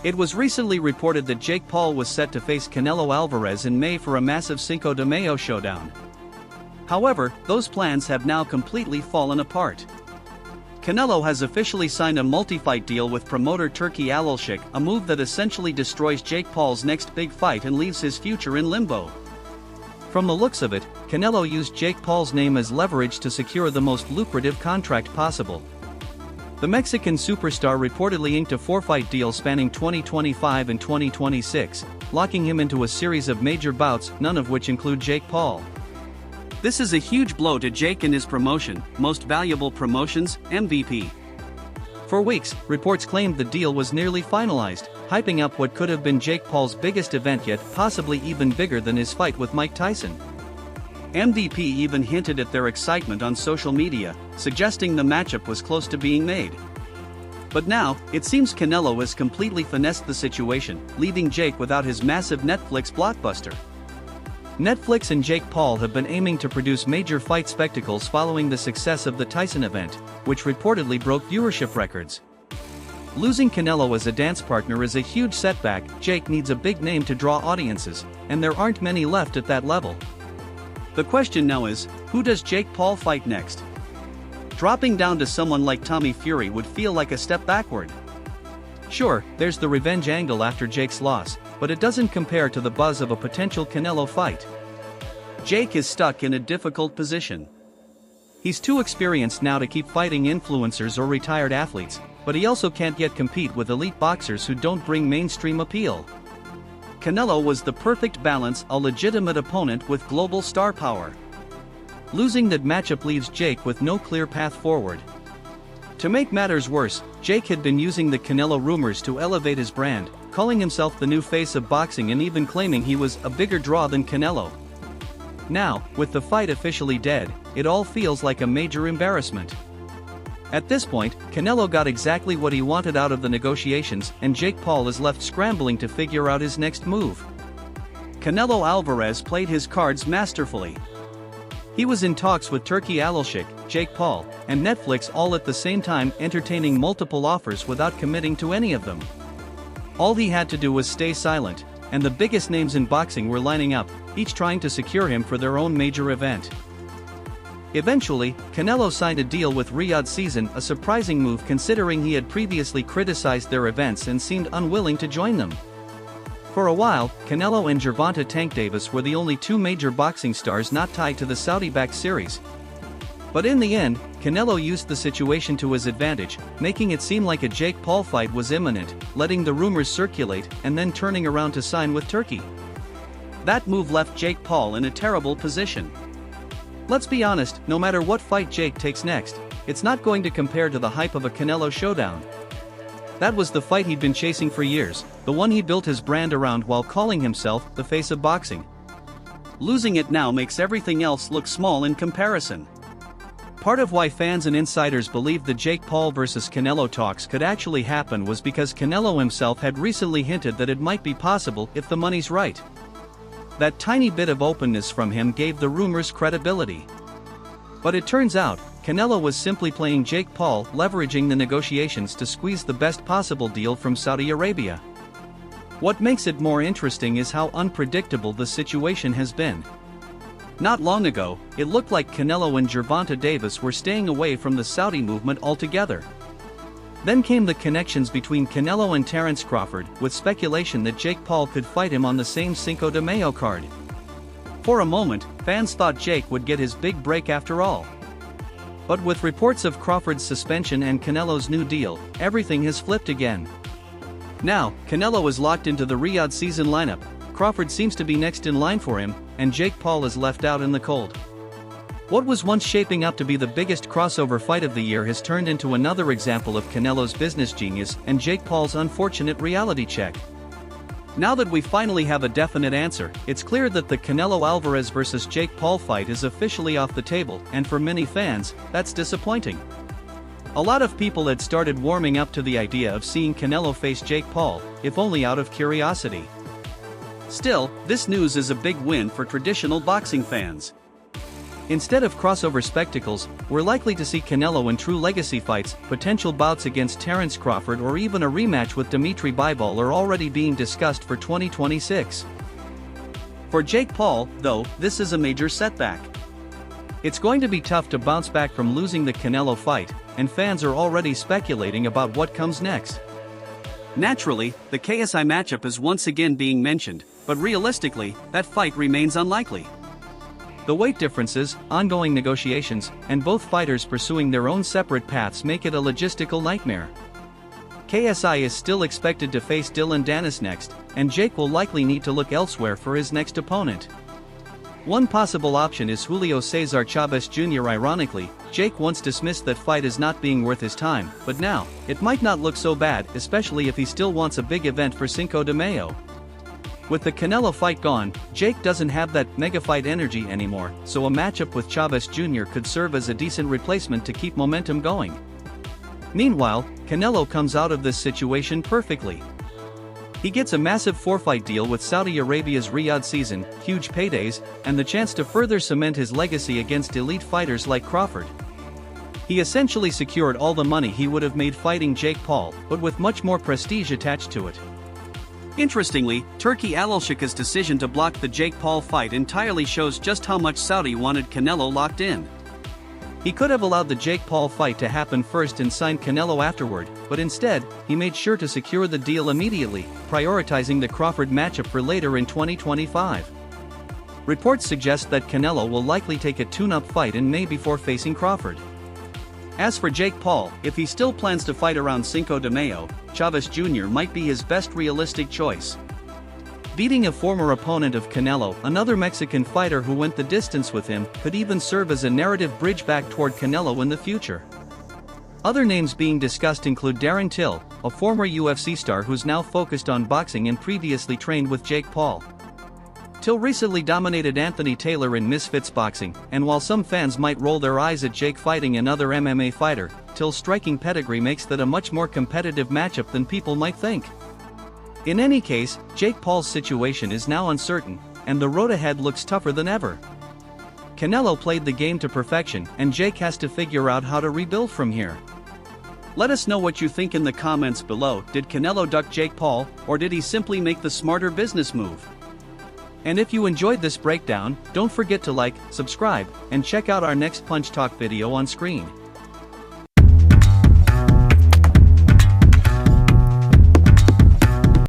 It was recently reported that Jake Paul was set to face Canelo Alvarez in May for a massive Cinco de Mayo showdown. However, those plans have now completely fallen apart. Canelo has officially signed a multi-fight deal with promoter Turki Al-Sheikh, a move that essentially destroys Jake Paul's next big fight and leaves his future in limbo. From the looks of it, Canelo used Jake Paul's name as leverage to secure the most lucrative contract possible. The Mexican superstar reportedly inked a 4-fight deal spanning 2025 and 2026, locking him into a series of major bouts, none of which include Jake Paul. This is a huge blow to Jake and his promotion, Most Valuable Promotions, MVP. For weeks, reports claimed the deal was nearly finalized, hyping up what could have been Jake Paul's biggest event yet, possibly even bigger than his fight with Mike Tyson. MVP even hinted at their excitement on social media, suggesting the matchup was close to being made. But now, it seems Canelo has completely finessed the situation, leaving Jake without his massive Netflix blockbuster. Netflix and Jake Paul have been aiming to produce major fight spectacles following the success of the Tyson event, which reportedly broke viewership records. Losing Canelo as a dance partner is a huge setback. Jake needs a big name to draw audiences, and there aren't many left at that level. The question now is, who does Jake Paul fight next? Dropping down to someone like Tommy Fury would feel like a step backward. Sure, there's the revenge angle after Jake's loss, but it doesn't compare to the buzz of a potential Canelo fight. Jake is stuck in a difficult position. He's too experienced now to keep fighting influencers or retired athletes, but he also can't yet compete with elite boxers who don't bring mainstream appeal. Canelo was the perfect balance, a legitimate opponent with global star power. Losing that matchup leaves Jake with no clear path forward. To make matters worse, Jake had been using the Canelo rumors to elevate his brand, calling himself the new face of boxing and even claiming he was a bigger draw than Canelo. Now, with the fight officially dead, it all feels like a major embarrassment. At this point, Canelo got exactly what he wanted out of the negotiations, and Jake Paul is left scrambling to figure out his next move. Canelo Alvarez played his cards masterfully. He was in talks with Turki Al-Sheikh, Jake Paul, and Netflix all at the same time, entertaining multiple offers without committing to any of them. All he had to do was stay silent, and the biggest names in boxing were lining up, each trying to secure him for their own major event. Eventually, Canelo signed a deal with Riyadh Season, a surprising move considering he had previously criticized their events and seemed unwilling to join them. For a while, Canelo and Gervonta Tank Davis were the only two major boxing stars not tied to the Saudi-backed series. But in the end, Canelo used the situation to his advantage, making it seem like a Jake Paul fight was imminent, letting the rumors circulate, and then turning around to sign with Turki. That move left Jake Paul in a terrible position. Let's be honest, no matter what fight Jake takes next, it's not going to compare to the hype of a Canelo showdown. That was the fight he'd been chasing for years, the one he built his brand around while calling himself the face of boxing. Losing it now makes everything else look small in comparison. Part of why fans and insiders believed the Jake Paul vs Canelo talks could actually happen was because Canelo himself had recently hinted that it might be possible if the money's right. That tiny bit of openness from him gave the rumors credibility. But it turns out, Canelo was simply playing Jake Paul, leveraging the negotiations to squeeze the best possible deal from Saudi Arabia. What makes it more interesting is how unpredictable the situation has been. Not long ago, it looked like Canelo and Gervonta Davis were staying away from the Saudi movement altogether. Then came the connections between Canelo and Terence Crawford, with speculation that Jake Paul could fight him on the same Cinco de Mayo card. For a moment, fans thought Jake would get his big break after all. But with reports of Crawford's suspension and Canelo's new deal, everything has flipped again. Now, Canelo is locked into the Riyadh Season lineup, Crawford seems to be next in line for him, and Jake Paul is left out in the cold. What was once shaping up to be the biggest crossover fight of the year has turned into another example of Canelo's business genius and Jake Paul's unfortunate reality check. Now that we finally have a definite answer, it's clear that the Canelo Alvarez vs Jake Paul fight is officially off the table, and for many fans, that's disappointing. A lot of people had started warming up to the idea of seeing Canelo face Jake Paul, if only out of curiosity. Still, this news is a big win for traditional boxing fans. Instead of crossover spectacles, we're likely to see Canelo in true legacy fights. Potential bouts against Terence Crawford or even a rematch with Dimitri Bivol are already being discussed for 2026. For Jake Paul, though, this is a major setback. It's going to be tough to bounce back from losing the Canelo fight, and fans are already speculating about what comes next. Naturally, the KSI matchup is once again being mentioned, but realistically, that fight remains unlikely. The weight differences, ongoing negotiations, and both fighters pursuing their own separate paths make it a logistical nightmare. KSI is still expected to face Dillon Danis next, and Jake will likely need to look elsewhere for his next opponent. One possible option is Julio Cesar Chavez Jr. Ironically, Jake once dismissed that fight as not being worth his time, but now, it might not look so bad, especially if he still wants a big event for Cinco de Mayo. With the Canelo fight gone, Jake doesn't have that mega fight energy anymore, so a matchup with Chavez Jr. could serve as a decent replacement to keep momentum going. Meanwhile, Canelo comes out of this situation perfectly. He gets a massive 4-fight deal with Saudi Arabia's Riyadh season, huge paydays, and the chance to further cement his legacy against elite fighters like Crawford. He essentially secured all the money he would have made fighting Jake Paul, but with much more prestige attached to it. Interestingly, Turki Al-Sheikha's decision to block the Jake Paul fight entirely shows just how much Saudi wanted Canelo locked in. He could have allowed the Jake Paul fight to happen first and signed Canelo afterward, but instead, he made sure to secure the deal immediately, prioritizing the Crawford matchup for later in 2025. Reports suggest that Canelo will likely take a tune-up fight in May before facing Crawford. As for Jake Paul, if he still plans to fight around Cinco de Mayo, Chavez Jr. might be his best realistic choice. Beating a former opponent of Canelo, another Mexican fighter who went the distance with him, could even serve as a narrative bridge back toward Canelo in the future. Other names being discussed include Darren Till, a former UFC star who's now focused on boxing and previously trained with Jake Paul. Till recently dominated Anthony Taylor in Misfits boxing, and while some fans might roll their eyes at Jake fighting another MMA fighter, Till's striking pedigree makes that a much more competitive matchup than people might think. In any case, Jake Paul's situation is now uncertain, and the road ahead looks tougher than ever. Canelo played the game to perfection, and Jake has to figure out how to rebuild from here. Let us know what you think in the comments below. Did Canelo duck Jake Paul, or did he simply make the smarter business move? And if you enjoyed this breakdown, don't forget to like, subscribe, and check out our next Punch Talk video on screen.